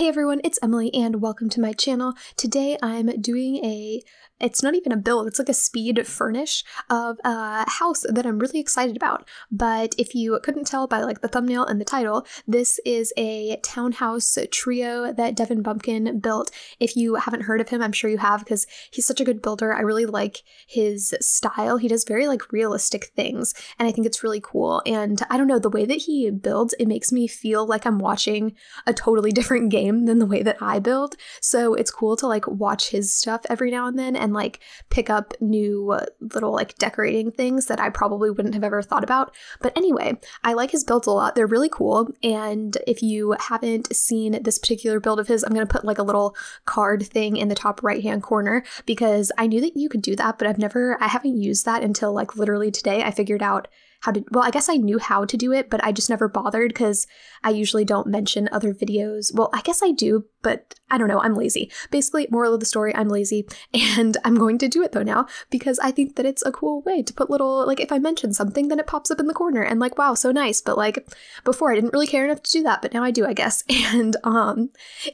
Hey everyone, it's Emily and welcome to my channel. Today I'm doing it's not even a build, it's like a speed furnish of a house that I'm really excited about. But if you couldn't tell by like the thumbnail and the title, this is a townhouse trio that Devon Bumpkin built. If you haven't heard of him, I'm sure you have because he's such a good builder. I really like his style. He does very like realistic things and I think it's really cool. And I don't know, the way that he builds, it makes me feel like I'm watching a totally different game than the way that I build. So it's cool to like watch his stuff every now and then and like pick up new little like decorating things that I probably wouldn't have ever thought about. But anyway, I like his builds a lot. They're really cool. And if you haven't seen this particular build of his, I'm going to put like a little card thing in the top right hand corner because I knew that you could do that, but I haven't used that until like literally today. I figured out well, I guess I knew how to do it, but I just never bothered because I usually don't mention other videos. Well, I guess I do, but I don't know, I'm lazy. Basically, moral of the story, I'm lazy, and I'm going to do it though now because I think that it's a cool way to put little, like if I mention something, then it pops up in the corner and like, wow, so nice. But like before I didn't really care enough to do that, but now I do, I guess. And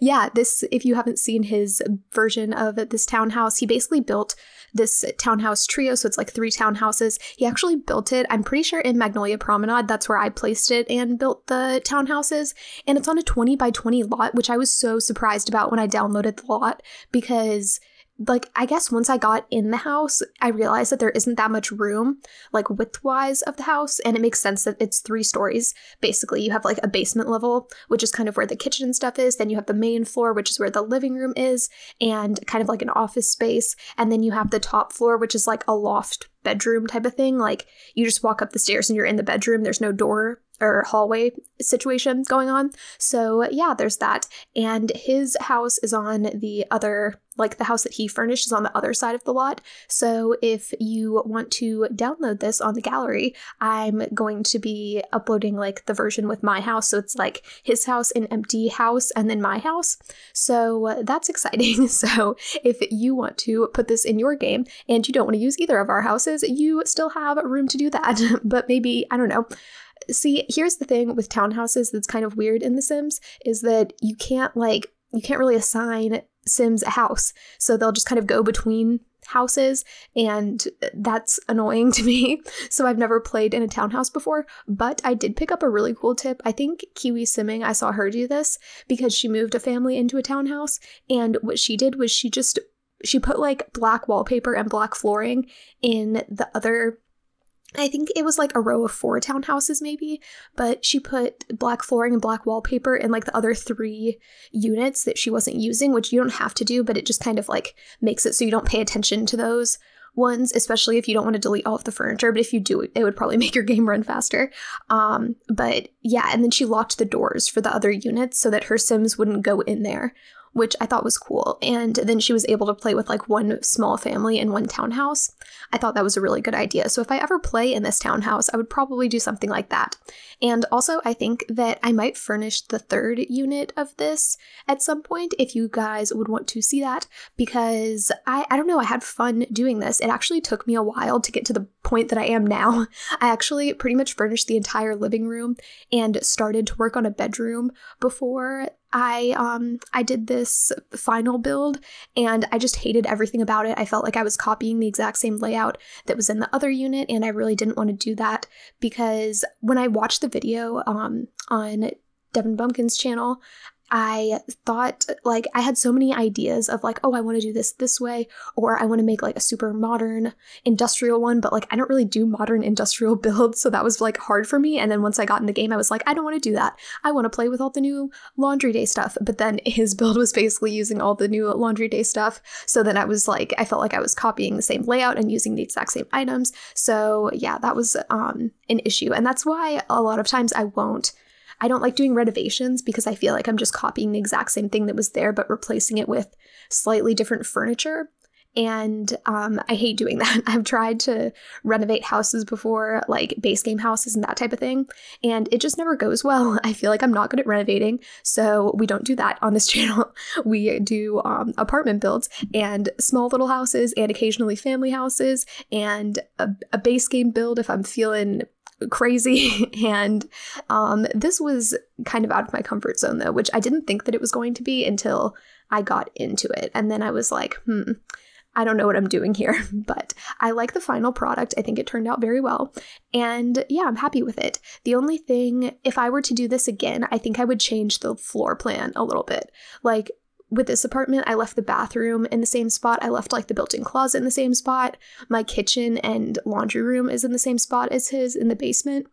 yeah, this, if you haven't seen his version of this townhouse, he basically built this townhouse trio. So it's like 3 townhouses. He actually built it, I'm pretty sure in Magnolia Promenade. That's where I placed it and built the townhouses. And it's on a 20 by 20 lot, which I was so surprised about when I downloaded the lot because like, I guess once I got in the house, I realized that there isn't that much room, like width-wise of the house, and it makes sense that it's 3 stories. Basically, you have like a basement level, which is kind of where the kitchen and stuff is, then you have the main floor, which is where the living room is, and kind of like an office space, and then you have the top floor, which is like a loft bedroom type of thing. Like, you just walk up the stairs and you're in the bedroom, there's no door or hallway situation going on. So yeah, there's that. And his house is on the other, like the house that he furnished is on the other side of the lot. So if you want to download this on the gallery, I'm going to be uploading like the version with my house. So it's like his house, an empty house, and then my house. So that's exciting. So if you want to put this in your game and you don't want to use either of our houses, you still have room to do that. But maybe, I don't know. See, here's the thing with townhouses that's kind of weird in The Sims is that you can't really assign Sims a house. So they'll just kind of go between houses and that's annoying to me. So I've never played in a townhouse before, but I did pick up a really cool tip. I think Kiwi Simming, I saw her do this because she moved a family into a townhouse and what she did was she put like black wallpaper and black flooring in the other, I think it was like a row of 4 townhouses maybe, but she put black flooring and black wallpaper in like the other 3 units that she wasn't using, which you don't have to do, but it just kind of like makes it so you don't pay attention to those ones, especially if you don't want to delete all of the furniture. But if you do, it would probably make your game run faster. But yeah, and then she locked the doors for the other units so that her Sims wouldn't go in there, which I thought was cool. And then she was able to play with like 1 small family in 1 townhouse. I thought that was a really good idea. So if I ever play in this townhouse, I would probably do something like that. And also I think that I might furnish the 3rd unit of this at some point if you guys would want to see that, because I don't know, I had fun doing this. It actually took me a while to get to the point that I am now. I actually pretty much furnished the entire living room and started to work on a bedroom before I did this final build, and I just hated everything about it. I felt like I was copying the exact same layout that was in the other unit, and I really didn't want to do that because when I watched the video on Devon Bumpkin's channel, I thought like I had so many ideas of like, oh, I want to do this way, or I want to make like a super modern industrial one, but like I don't really do modern industrial builds, so that was like hard for me. And then once I got in the game, I was like, I don't want to do that. I want to play with all the new laundry day stuff. But then his build was basically using all the new laundry day stuff. So then I was like, I felt like I was copying the same layout and using the exact same items. So yeah, that was an issue. And that's why a lot of times I don't like doing renovations because I feel like I'm just copying the exact same thing that was there, but replacing it with slightly different furniture. And I hate doing that. I've tried to renovate houses before, like base game houses and that type of thing, and it just never goes well. I feel like I'm not good at renovating, so we don't do that on this channel. We do apartment builds and small little houses and occasionally family houses and a base game build if I'm feeling crazy. And this was kind of out of my comfort zone though, which I didn't think that it was going to be until I got into it. And then I was like, I don't know what I'm doing here, but I like the final product. I think it turned out very well. And yeah, I'm happy with it. The only thing, if I were to do this again, I think I would change the floor plan a little bit. Like with this apartment, I left the bathroom in the same spot. I left like the built-in closet in the same spot. My kitchen and laundry room is in the same spot as his in the basement.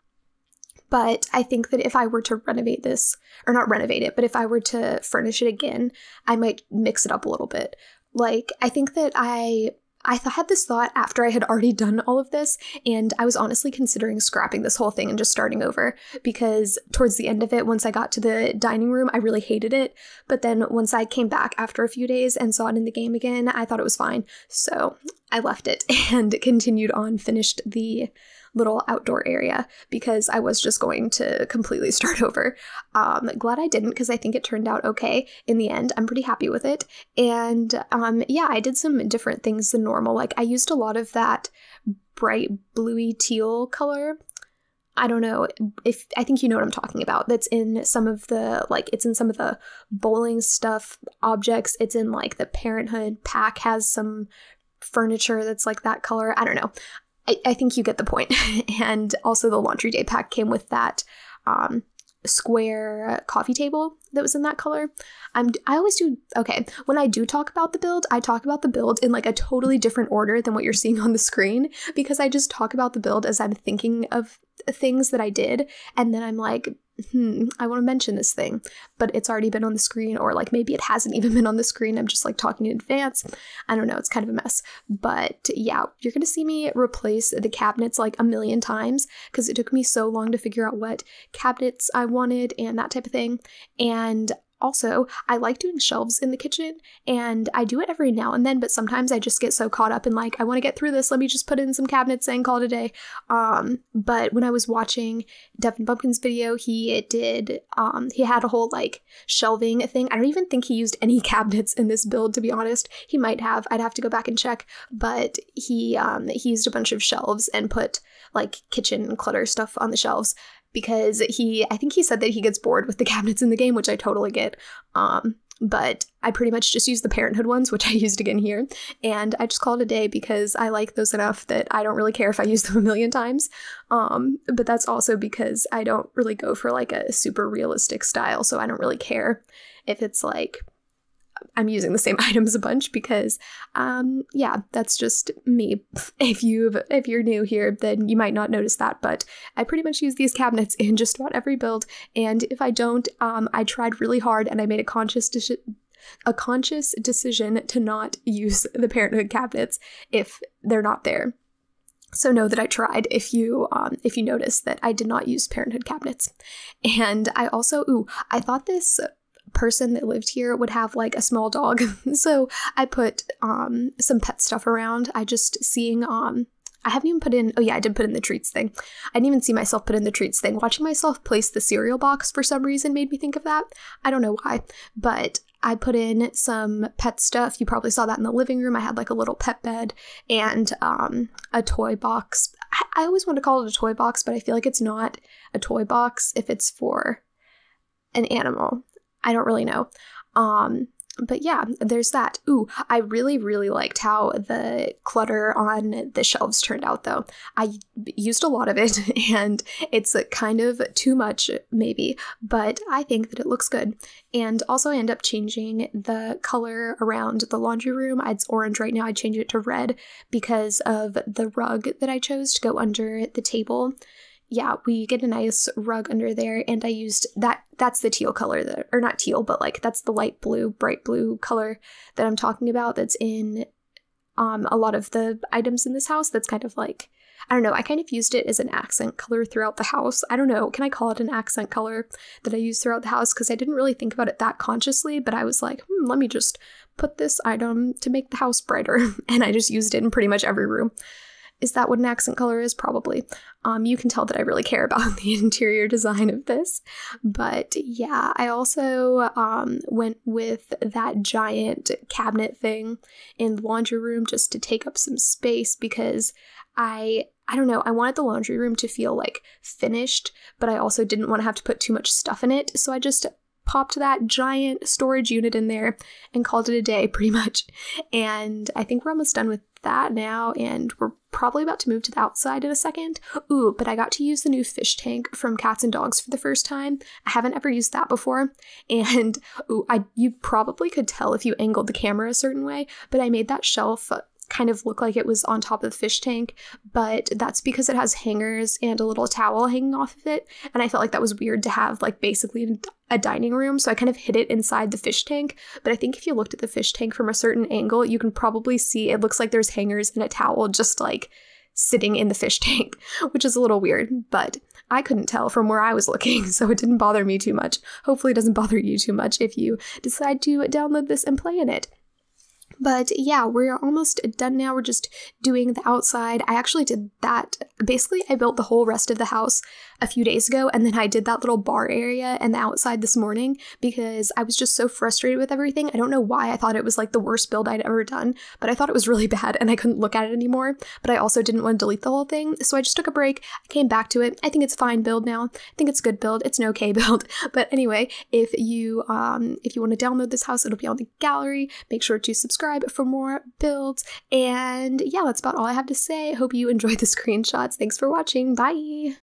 But I think that if I were to renovate this, or not renovate it, but if I were to furnish it again, I might mix it up a little bit. Like, I think that I had this thought after I had already done all of this, and I was honestly considering scrapping this whole thing and just starting over, because towards the end of it, once I got to the dining room, I really hated it. But then once I came back after a few days and saw it in the game again, I thought it was fine. So I left it and continued on, finished the little outdoor area because I was just going to completely start over. Glad I didn't, because I think it turned out okay in the end. I'm pretty happy with it. And yeah, I did some different things than normal. Like I used a lot of that bright bluey teal color. I don't know if, I think you know what I'm talking about. That's in some of the, like, it's in some of the bowling stuff objects. It's in like the Parenthood pack has some furniture that's like that color. I don't know. I think you get the point. And also the laundry day pack came with that square coffee table that was in that color. I always do, okay, when I do talk about the build, I talk about the build in like a totally different order than what you're seeing on the screen, because I just talk about the build as I'm thinking of things that I did, and then I'm like, I want to mention this thing, but it's already been on the screen, or like maybe it hasn't even been on the screen. I'm just like talking in advance. I don't know. It's kind of a mess. But yeah, you're going to see me replace the cabinets like a million times because it took me so long to figure out what cabinets I wanted and that type of thing. And also, I like doing shelves in the kitchen, and I do it every now and then, but sometimes I just get so caught up in like, I want to get through this, let me just put in some cabinets and call it a day. But when I was watching Devon Bumpkin's video, he had a whole like shelving thing. I don't even think he used any cabinets in this build, to be honest. He might have, I'd have to go back and check, but he used a bunch of shelves and put like kitchen clutter stuff on the shelves. Because I think he said that he gets bored with the cabinets in the game, which I totally get. But I pretty much just use the Parenthood ones, which I used again here. And I just call it a day because I like those enough that I don't really care if I use them a million times. But that's also because I don't really go for like a super realistic style. So I don't really care if it's like I'm using the same items a bunch, because yeah, that's just me. If you're new here, then you might not notice that, but I pretty much use these cabinets in just about every build. And if I don't, I tried really hard and I made a conscious decision to not use the Parenthood cabinets if they're not there. So know that I tried if you notice that I did not use Parenthood cabinets. And I also, I thought this person that lived here would have like a small dog. So I put some pet stuff around. I haven't even put in, oh yeah, I did put in the treats thing. I didn't even see myself put in the treats thing. Watching myself place the cereal box for some reason made me think of that. I don't know why, but I put in some pet stuff. You probably saw that in the living room. I had like a little pet bed and a toy box. I always want to call it a toy box, but I feel like it's not a toy box if it's for an animal. I don't really know. But yeah, there's that. I really, really liked how the clutter on the shelves turned out, though. I used a lot of it, and it's kind of too much, maybe, but I think that it looks good. And also, I end up changing the color around the laundry room. It's orange right now. I changed it to red because of the rug that I chose to go under the table. Yeah, we get a nice rug under there, and I used that's the teal color, or not teal, but like that's the light blue, bright blue color that I'm talking about that's in a lot of the items in this house. That's kind of like, I don't know, I kind of used it as an accent color throughout the house. I don't know, can I call it an accent color that I use throughout the house? Because I didn't really think about it that consciously, but I was like, let me just put this item to make the house brighter, and I just used it in pretty much every room. Is that what an accent color is? Probably. You can tell that I really care about the interior design of this. But yeah, I also went with that giant cabinet thing in the laundry room just to take up some space, because I I don't know, I wanted the laundry room to feel like finished, but I also didn't want to have to put too much stuff in it. So I just popped that giant storage unit in there and called it a day pretty much. And I think we're almost done with that now, and we're probably about to move to the outside in a second. Ooh, but I got to use the new fish tank from Cats and Dogs for the first time. I haven't ever used that before, and you probably could tell if you angled the camera a certain way, but I made that shelf kind of look like it was on top of the fish tank, but that's because it has hangers and a little towel hanging off of it, and I felt like that was weird to have like basically a dining room, so I kind of hid it inside the fish tank. But I think if you looked at the fish tank from a certain angle, you can probably see it looks like there's hangers and a towel just like sitting in the fish tank, which is a little weird, but I couldn't tell from where I was looking, so it didn't bother me too much. Hopefully it doesn't bother you too much if you decide to download this and play in it. But yeah, we're almost done now. We're just doing the outside. I actually did that. Basically, I built the whole rest of the house a few days ago, and then I did that little bar area and the outside this morning because I was just so frustrated with everything. I don't know why I thought it was like the worst build I'd ever done, but I thought it was really bad and I couldn't look at it anymore. But I also didn't want to delete the whole thing, so I just took a break. I came back to it. I think it's a fine build now. I think it's a good build. It's an okay build. But anyway, if you want to download this house, it'll be on the gallery. Make sure to subscribe for more builds. And yeah, that's about all I have to say. Hope you enjoyed the screenshots. Thanks for watching. Bye.